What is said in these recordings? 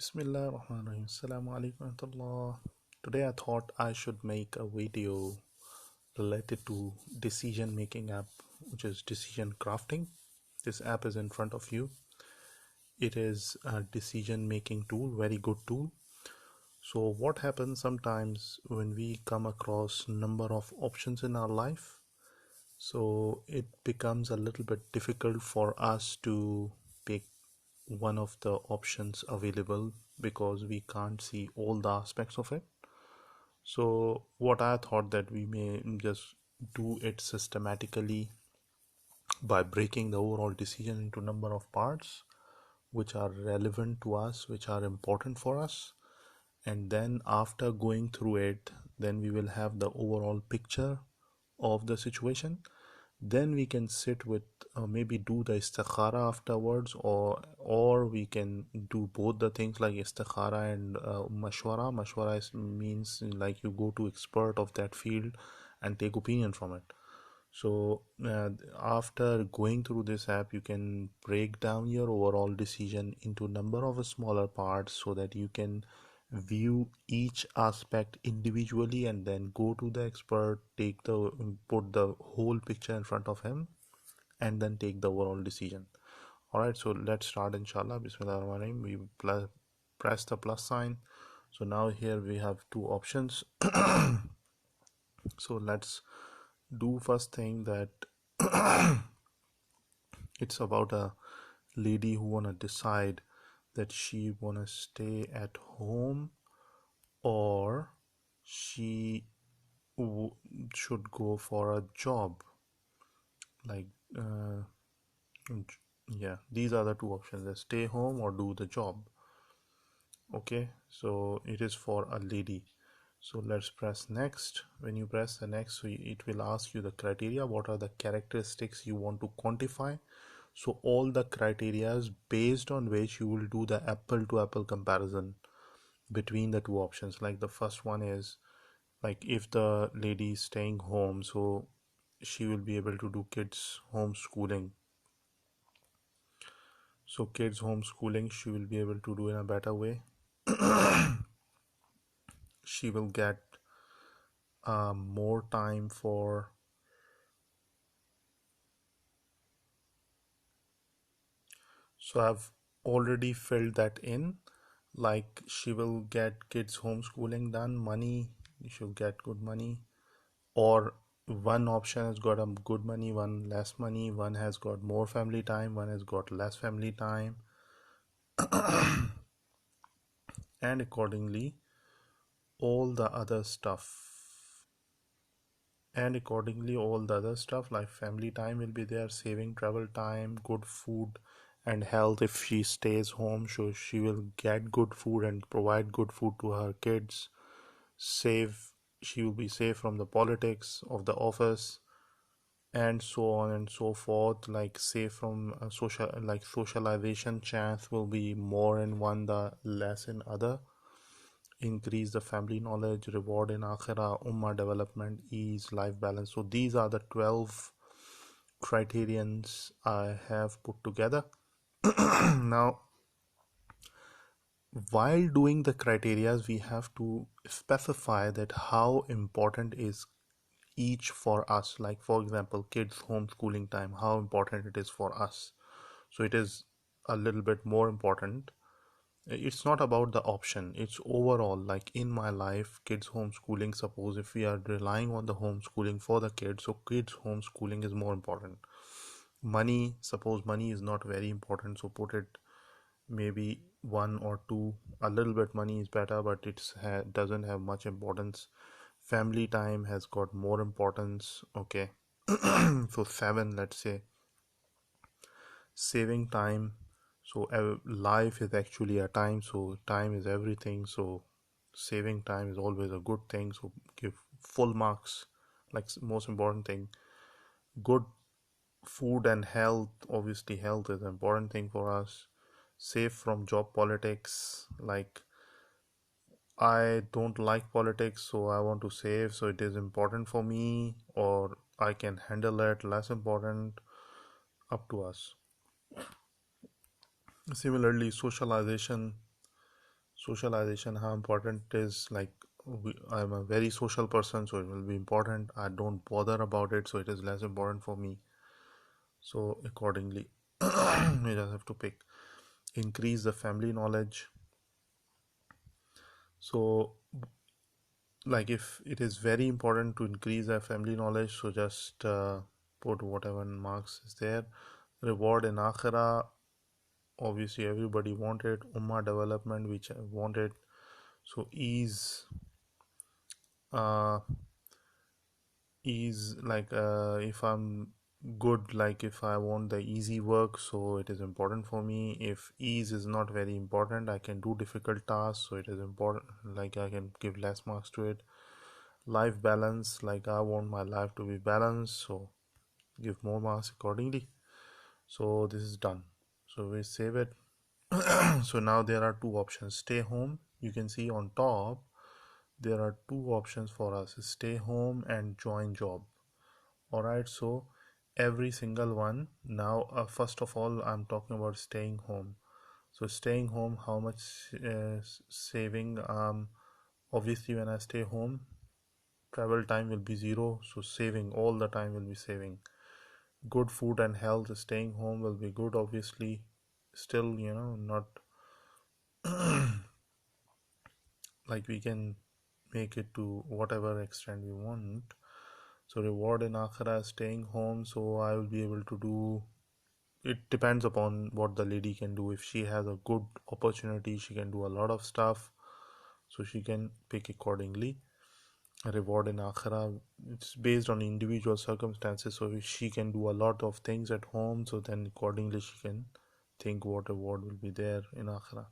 Bismillahirrahmanirrahim. Assalamu alaikum warahmatullah. Today I thought I should make a video related to decision making app, which is decision crafting. This app is in front of you. It is a decision making tool, very good tool. So what happens sometimes when we come across number of options in our life, so it becomes a little bit difficult for us to pick one of the options available because we can't see all the aspects of it. So what I thought that we may just do it systematically by breaking the overall decision into number of parts which are relevant to us, which are important for us, and then after going through it, then we will have the overall picture of the situation. Then we can sit with maybe do the istikhara afterwards, or we can do both the things like istikhara and mashwara means like you go to expert of that field and take opinion from it. So after going through this app, you can break down your overall decision into number of smaller parts so that you can view each aspect individually and then go to the expert, put the whole picture in front of him and then take the overall decision. All right, so let's start. Inshallah. Bismillahirrahmanirrahim. We press the plus sign. So now here we have two options. So let's do first thing that it's about a lady who wanna decide that she wanna stay at home or she should go for a job. Like yeah, these are the two options: stay home or do the job. Okay, so it is for a lady. So let's press next. When you press the next, so it will ask you the criteria. What are the characteristics you want to quantify? So all the criteria based on which you will do the apple to apple comparison between the two options. Like the first one is like if the lady is staying home, so she will be able to do kids homeschooling. So kids homeschooling she will be able to do in a better way. She will get more time for so I've already filled that in. Like she will get kids homeschooling done, money, she'll get good money, or one option has got a good money, one less money, one has got more family time, one has got less family time. And accordingly all the other stuff like family time will be there, saving travel time, good food and health. If she stays home, so she will get good food and provide good food to her kids. She will be safe from the politics of the office and so on and so forth. Like safe from socialization chance will be more in one, the less in other. Increase the family knowledge, reward in akhirah, ummah development, ease, life balance. So these are the 12 criterions I have put together. Now while doing the criterias, we have to specify that how important is each for us. Like for example, kids homeschooling time, how important it is for us. So it is a little bit more important. It's not about the option, it's overall. Like in my life, kids homeschooling, suppose if we are relying on the homeschooling for the kids, so kids homeschooling is more important. Money, suppose money is not very important, so put it maybe one or two. A little bit money is better, but doesn't have much importance. Family time has got more importance. Okay. So 7, let's say. Saving time, so life is actually a time, so time is everything, so saving time is always a good thing, so give full marks. Like most important thing, good food and health. Obviously health is an important thing for us. Safe from job politics, like I don't like politics, so I want to save, so it is important for me, or I can handle it, less important, up to us. Similarly, socialization, Socialization, how important it is. Like I'm a very social person, so it will be important. I don't bother about it, so it is less important for me. So accordingly, we just have to pick. Increase the family knowledge. So like if it is very important to increase our family knowledge, so just put whatever marks is there. Reward in akhira, obviously everybody wanted. Ummah development, which I wanted. So ease, uh, like if I'm good, like if I want the easy work, so it is important for me. If ease is not very important, I can do difficult tasks, so it is important, like I can give less marks to it. Life balance, like I want my life to be balanced, so give more marks accordingly. So this is done, so we save it. So now there are two options. Stay home, you can see on top there are two options for us: stay home and join job. All right, so every single one. Now first of all, I'm talking about staying home. So staying home, how much saving? Obviously when I stay home, travel time will be zero, so saving all the time will be saving. Good food and health, staying home will be good, obviously. Still, not like we can make it to whatever extent we want. So reward in akhira, staying home, so I will be able to do. It depends upon what the lady can do. If she has a good opportunity, she can do a lot of stuff, so she can pick accordingly. Reward in akhira, it's based on individual circumstances, so if she can do a lot of things at home, so then accordingly she can think what reward will be there in akhira.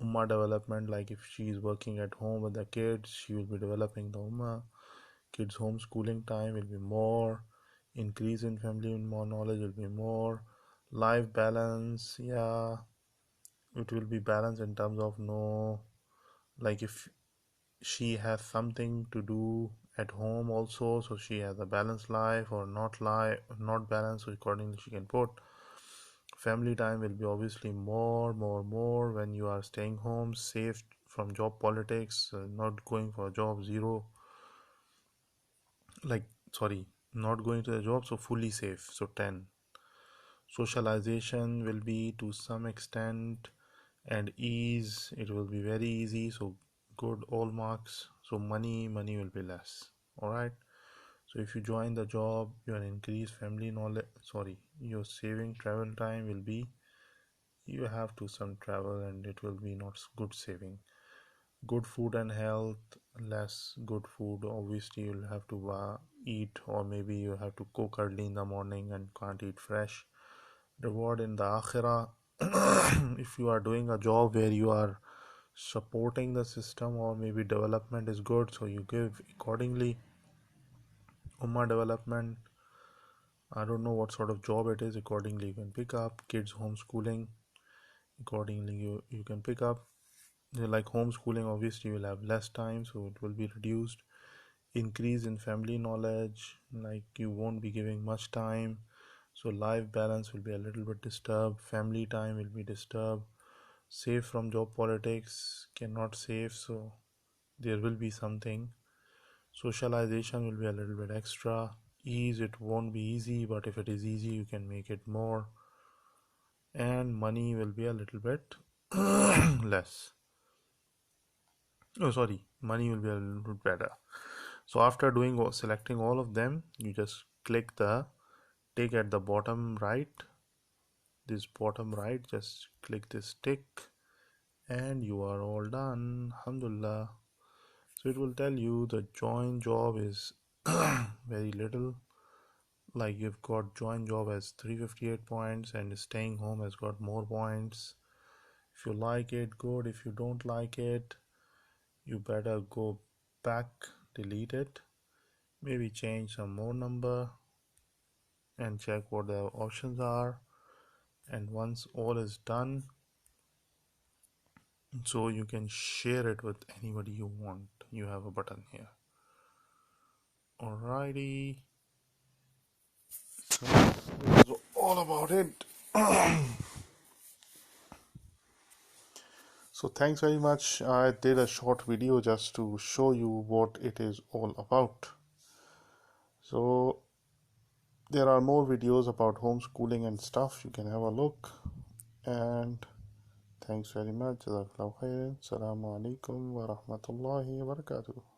Ummah development, like if she is working at home with the kids, she will be developing the ummah. Kids homeschooling time will be more. Increase in family and more knowledge will be more. Life balance, yeah, it will be balanced in terms of no, like if she has something to do at home also, so she has a balanced life, or not balanced, so accordingly she can put. Family time will be obviously more when you are staying home, safe from job politics, not going for a job, zero, like sorry, not going to the job, so fully safe, so 10. Socialization will be to some extent, and ease, it will be very easy, so good, all marks. So money will be less. All right, so if you join the job, your increased family knowledge, sorry, your saving travel time will be, you have to some travel and it will be not good saving. Good food and health, less good food, obviously you'll have to eat, or maybe you have to cook early in the morning and can't eat fresh. Reward in the akhirah, if you are doing a job where you are supporting the system, or maybe development is good, so you give accordingly. Ummah development, I don't know what sort of job it is, accordingly you can pick up. Kids homeschooling, accordingly you can pick up. Like homeschooling, obviously you will have less time, so it will be reduced. Increase in family knowledge, like you won't be giving much time, so life balance will be a little bit disturbed. Family time will be disturbed. Save from job politics, cannot save, so there will be something. Socialization will be a little bit extra. Ease, it won't be easy, but if it is easy you can make it more. And money will be a little bit less. Oh sorry, money will be a little bit better. So after selecting all of them, you just click the tick at the bottom right, this bottom right, just click this tick and you are all done, alhamdulillah. So it will tell you the join job is very little, like you've got join job as 358 points and staying home has got more points. If you like it, good. If you don't like it, you better go back, delete it, maybe change some more number and check what the options are. And once all is done, so you can share it with anybody you want, you have a button here. Alrighty, so this is all about it. So thanks very much. I did a short video just to show you what it is all about. So there are more videos about homeschooling and stuff. You can have a look. And thanks very much. Jazakallahu khairan. Assalamu alaikum wa rahmatullahi wa barakatuh.